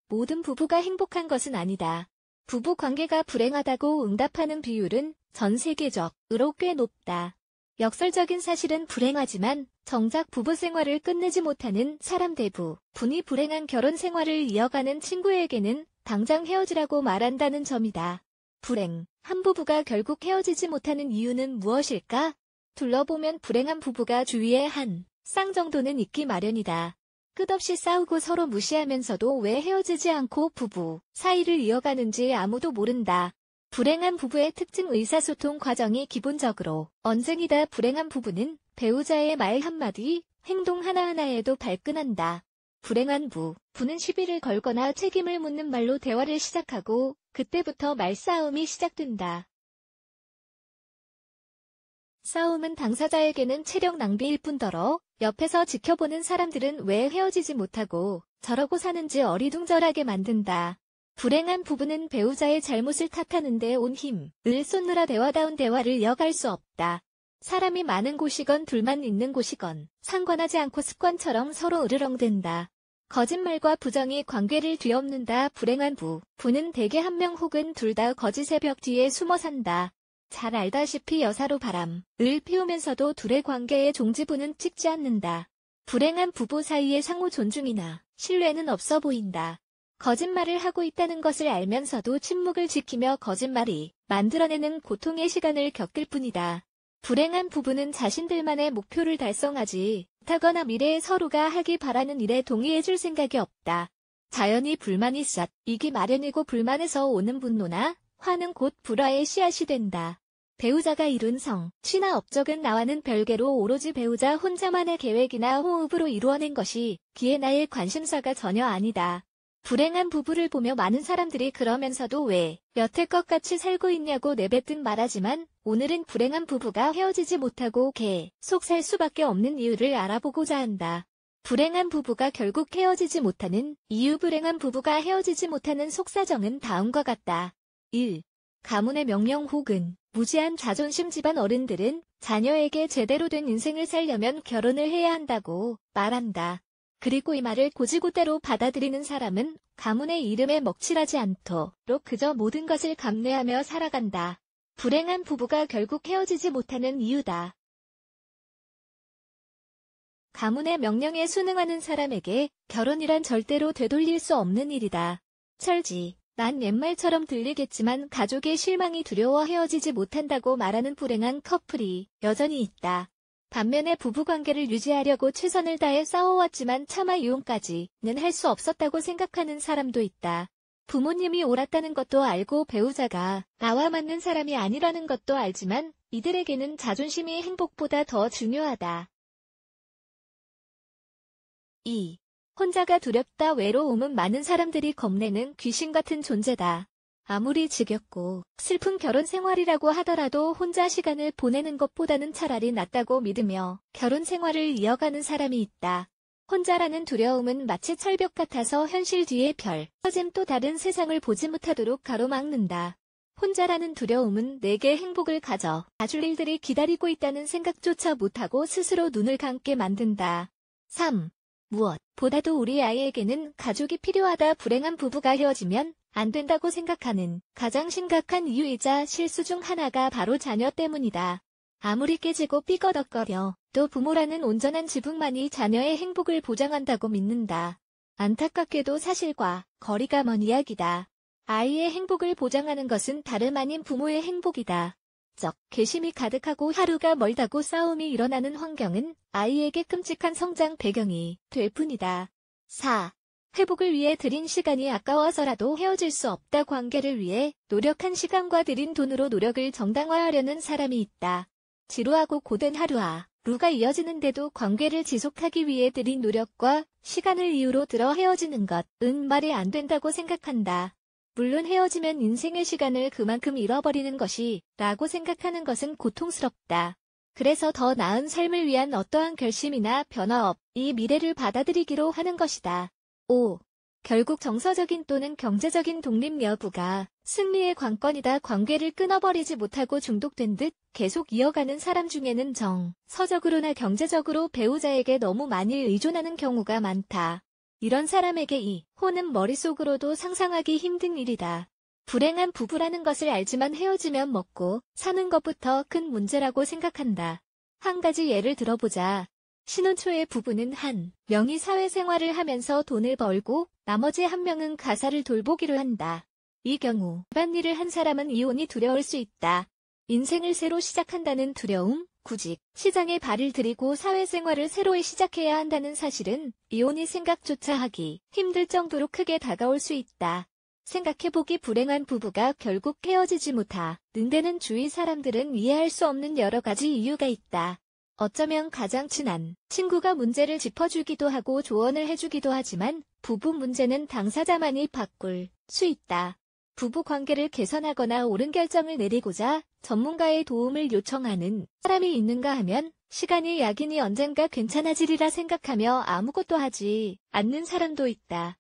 모든 부부가 행복한 것은 아니다. 부부 관계가 불행하다고 응답하는 비율은 전 세계적으로 꽤 높다. 역설적인 사실은 불행하지만 정작 부부 생활을 끝내지 못하는 사람 대부분이 불행한 결혼 생활을 이어가는 친구에게는 당장 헤어지라고 말한다는 점이다. 불행한 부부가 결국 헤어지지 못하는 이유는 무엇일까? 둘러보면 불행한 부부가 주위에 한 쌍 정도는 있기 마련이다. 끝없이 싸우고 서로 무시하면서도 왜 헤어지지 않고 부부 사이를 이어가는지 아무도 모른다. 불행한 부부의 특징 의사소통 과정이 기본적으로 언쟁이다. 불행한 부부는 배우자의 말 한마디, 행동 하나하나에도 발끈한다. 불행한 부부는 시비를 걸거나 책임을 묻는 말로 대화를 시작하고 그때부터 말싸움이 시작된다. 싸움은 당사자에게는 체력 낭비일 뿐더러 옆에서 지켜보는 사람들은 왜 헤어지지 못하고 저러고 사는지 어리둥절하게 만든다. 불행한 부부는 배우자의 잘못을 탓하는 데 온 힘을 쏟느라 대화다운 대화를 이어갈 수 없다. 사람이 많은 곳이건 둘만 있는 곳이건 상관하지 않고 습관처럼 서로 으르렁댄다. 거짓말과 부정이 관계를 뒤엎는다. 불행한 부부는 대개 한 명 혹은 둘 다 거짓의 벽 뒤에 숨어 산다. 잘 알다시피 여사로 바람을 피우면서도 둘의 관계의 종지부는 찍지 않는다. 불행한 부부 사이에 상호 존중이나 신뢰는 없어 보인다. 거짓말을 하고 있다는 것을 알면서도 침묵을 지키며 거짓말이 만들어내는 고통의 시간을 겪을 뿐이다. 불행한 부부는 자신들만의 목표를 달성하지 못하거나 미래에 서로가 하기 바라는 일에 동의해줄 생각이 없다. 자연히 불만이 쌓이기 마련이고 불만에서 오는 분노나 화는 곧 불화의 씨앗이 된다. 배우자가 이룬 성취나 업적은 나와는 별개로 오로지 배우자 혼자만의 계획이나 호흡으로 이루어낸 것이 기에 나의 관심사가 전혀 아니다. 불행한 부부를 보며 많은 사람들이 그러면서도 왜 여태껏 같이 살고 있냐고 내뱉듯 말하지만 오늘은 불행한 부부가 헤어지지 못하고 계속 살 수밖에 없는 이유를 알아보고자 한다. 불행한 부부가 결국 헤어지지 못하는 이유. 불행한 부부가 헤어지지 못하는 속사정은 다음과 같다. 1. 가문의 명령 혹은 무지한 자존심. 집안 어른들은 자녀에게 제대로 된 인생을 살려면 결혼을 해야 한다고 말한다. 그리고 이 말을 곧이곧대로 받아들이는 사람은 가문의 이름에 먹칠하지 않도록 그저 모든 것을 감내하며 살아간다. 불행한 부부가 결국 헤어지지 못하는 이유다. 가문의 명령에 순응하는 사람에게 결혼이란 절대로 되돌릴 수 없는 일이다. 철지, 난 옛말처럼 들리겠지만 가족의 실망이 두려워 헤어지지 못한다고 말하는 불행한 커플이 여전히 있다. 반면에 부부관계를 유지하려고 최선을 다해 싸워왔지만 차마 이혼까지는 할 수 없었다고 생각하는 사람도 있다. 부모님이 옳았다는 것도 알고 배우자가 나와 맞는 사람이 아니라는 것도 알지만 이들에게는 자존심이 행복보다 더 중요하다. 2. 혼자가 두렵다. 외로움은 많은 사람들이 겁내는 귀신 같은 존재다. 아무리 지겹고 슬픈 결혼 생활이라고 하더라도 혼자 시간을 보내는 것보다는 차라리 낫다고 믿으며 결혼 생활을 이어가는 사람이 있다. 혼자라는 두려움은 마치 철벽 같아서 현실 뒤에 별 터짐 또 다른 세상을 보지 못하도록 가로막는다. 혼자라는 두려움은 내게 행복을 가져다줄 일들이 기다리고 있다는 생각조차 못하고 스스로 눈을 감게 만든다. 3. 무엇보다도 우리 아이에게는 가족이 필요하다. 불행한 부부가 헤어지면 안 된다고 생각하는 가장 심각한 이유이자 실수 중 하나가 바로 자녀 때문이다. 아무리 깨지고 삐거덕거려 또 부모라는 온전한 지붕만이 자녀의 행복을 보장한다고 믿는다. 안타깝게도 사실과 거리가 먼 이야기다. 아이의 행복을 보장하는 것은 다름 아닌 부모의 행복이다. 괘씸이 가득하고 하루가 멀다고 싸움이 일어나는 환경은 아이에게 끔찍한 성장 배경이 될 뿐이다. 4. 회복을 위해 들인 시간이 아까워서라도 헤어질 수 없다. 관계를 위해 노력한 시간과 들인 돈으로 노력을 정당화하려는 사람이 있다. 지루하고 고된 하루가 이어지는데도 관계를 지속하기 위해 들인 노력과 시간을 이유로 들어 헤어지는 것은 말이 안 된다고 생각한다. 물론 헤어지면 인생의 시간을 그만큼 잃어버리는 것이라고 생각하는 것은 고통스럽다. 그래서 더 나은 삶을 위한 어떠한 결심이나 변화 없이 미래를 받아들이기로 하는 것이다. 5. 결국 정서적인 또는 경제적인 독립 여부가 승리의 관건이다. 관계를 끊어버리지 못하고 중독된 듯 계속 이어가는 사람 중에는 정서적으로나 경제적으로 배우자에게 너무 많이 의존하는 경우가 많다. 이런 사람에게 이혼은 머릿속으로도 상상하기 힘든 일이다. 불행한 부부라는 것을 알지만 헤어지면 먹고 사는 것부터 큰 문제라고 생각한다. 한 가지 예를 들어보자. 신혼 초의 부부는 한 명이 사회생활을 하면서 돈을 벌고 나머지 한 명은 가사를 돌보기로 한다. 이 경우 집안일을 한 사람은 이혼이 두려울 수 있다. 인생을 새로 시작한다는 두려움, 구직, 시장에 발을 들이고 사회생활을 새로 시작해야 한다는 사실은 이혼이 생각조차 하기 힘들 정도로 크게 다가올 수 있다. 생각해보기 불행한 부부가 결국 헤어지지 못하는 데는 주위 사람들은 이해할 수 없는 여러 가지 이유가 있다. 어쩌면 가장 친한 친구가 문제를 짚어주기도 하고 조언을 해주기도 하지만 부부 문제는 당사자만이 바꿀 수 있다. 부부 관계를 개선하거나 옳은 결정을 내리고자 전문가의 도움을 요청하는 사람이 있는가 하면 시간이 약이니 언젠가 괜찮아지리라 생각하며 아무것도 하지 않는 사람도 있다.